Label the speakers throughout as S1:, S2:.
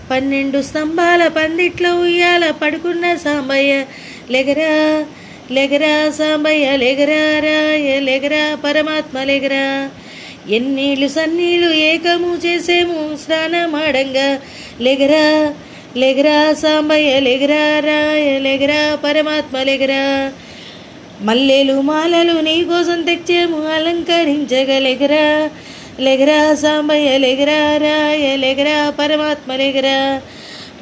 S1: 12 స్తంభాల పందిట్లో ఉయ్యాల పడుకున్న సాంబయ్య లెగరా లెగరా సాంబయ్య లెగరా రాయ లెగరా పరమాత్మ లెగరా. ఎన్నీళ్ళు సన్నీళ్ళు ఏకము చేసేము స్నానమాడంగా లెగరా లెగరా సాంబయ్య లెగరా రాయ లెగరా పరమాత్మ లెగరా. మల్లెలు మాలలు నీకోసం తెచ్చేము అలంకరించగలెగరా లెగరా సాంబయ్య లెగరా రాయ లెగరా పరమాత్మ లెగరా.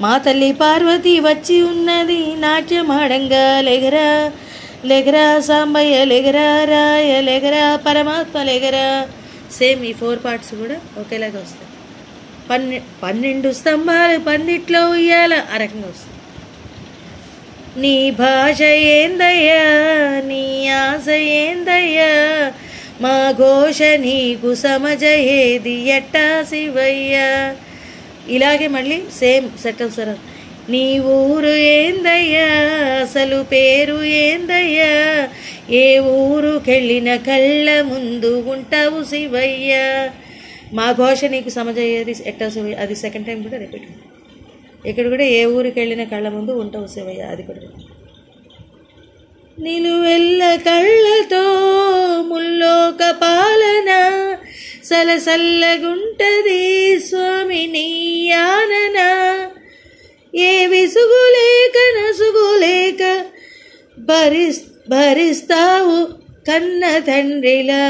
S1: మా తల్లి పార్వతి వచ్చి ఉన్నది నాట్యమాడంగా లెగరా లెగరా సాంబయ్య లెగరా రాయ లెగరా పరమాత్మ లెగరా. సేమ్ ఈ 4 పార్ట్స్ కూడా ఒకేలాగా వస్తాయి. 12 స్తంభాలు పందిట్లో ఉయ్యాల ఆ రకంగా వస్తుంది. నీ భాష ఏందయ్యా నీ ఆశ ఏందయ్యా మా ఘోష నీకు సమజయేది ఎట్టా శివయ్యా. ఇలాగే మళ్ళీ సేమ్ సెటప్ సార్. నీ ఊరు ఏందయ్యా అసలు పేరు ఏందయ్యా ఏ ఊరుకెళ్ళిన కళ్ళ ముందు ఉంటావు శివయ్యా. మా ఘోష నీకు సమజయ్యేది ఎట్టా శివయ్య అది సెకండ్ టైం కూడా రిపీట్. ఇక్కడ కూడా ఏ ఊరికి వెళ్ళిన కళ్ళ ముందు ఉంటావు శివయ్య అది కూడా. నిలువెల్ల కళ్ళతో ముల్లోక పాలన సలసల్లగుంటది స్వామి నీ ఆనన. ఏ విసుగులేక నసుగులేక భరిస్తావు కన్న తండ్రిలా.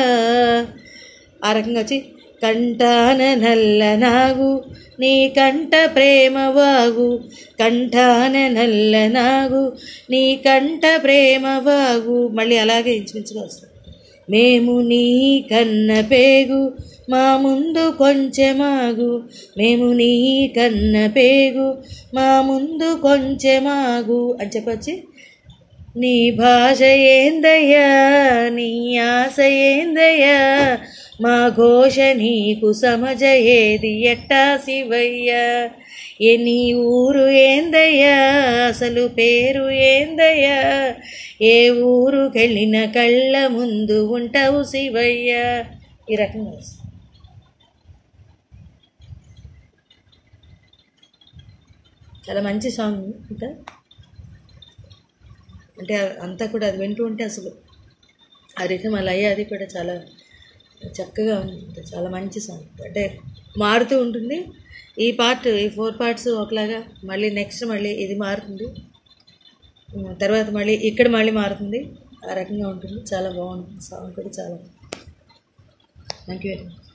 S1: ఆ రకంగా వచ్చి కంటాన నల్ల నాగు నీ కంట ప్రేమ వాగు కంఠాన నల్ల నాగు నీ కంట ప్రేమ వాగు. మళ్ళీ అలాగే ఇంచుమించుగా వస్తుంది. మేము నీ కన్న పేగు మా ముందు కొంచెమాగు మేము నీ కన్న పేగు మా ముందు కొంచెమాగు అని చెప్పొచ్చి నీ భాష ఏందయ్యా నీ ఆశ ఏందయ్యా మా ఘోష నీకు సమజయేది ఎట్టా శివయ్యా. ఏ నీ ఊరు ఏందయ్యా అసలు పేరు ఏందయ్యా ఏ ఊరుకెళ్ళిన కళ్ళ ముందు ఉంటావు శివయ్యా. ఈ రకంగా చాలా మంచి సాంగ్ ఇంకా. అంటే అంతా కూడా అది వింటూ ఉంటే అసలు ఆ రిథం అలా అయ్యి అది కూడా చాలా చక్కగా ఉంటుంది. చాలా మంచి సాంగ్. అంటే మారుతూ ఉంటుంది. ఈ 4 పార్ట్స్ ఒకలాగా మళ్ళీ నెక్స్ట్ మళ్ళీ ఇది మారుతుంది, తర్వాత మళ్ళీ ఇక్కడ మళ్ళీ మారుతుంది. ఆ రకంగా ఉంటుంది. చాలా బాగుంటుంది సాంగ్ కూడా. చాలా థ్యాంక్ యూ వెరీ మచ్.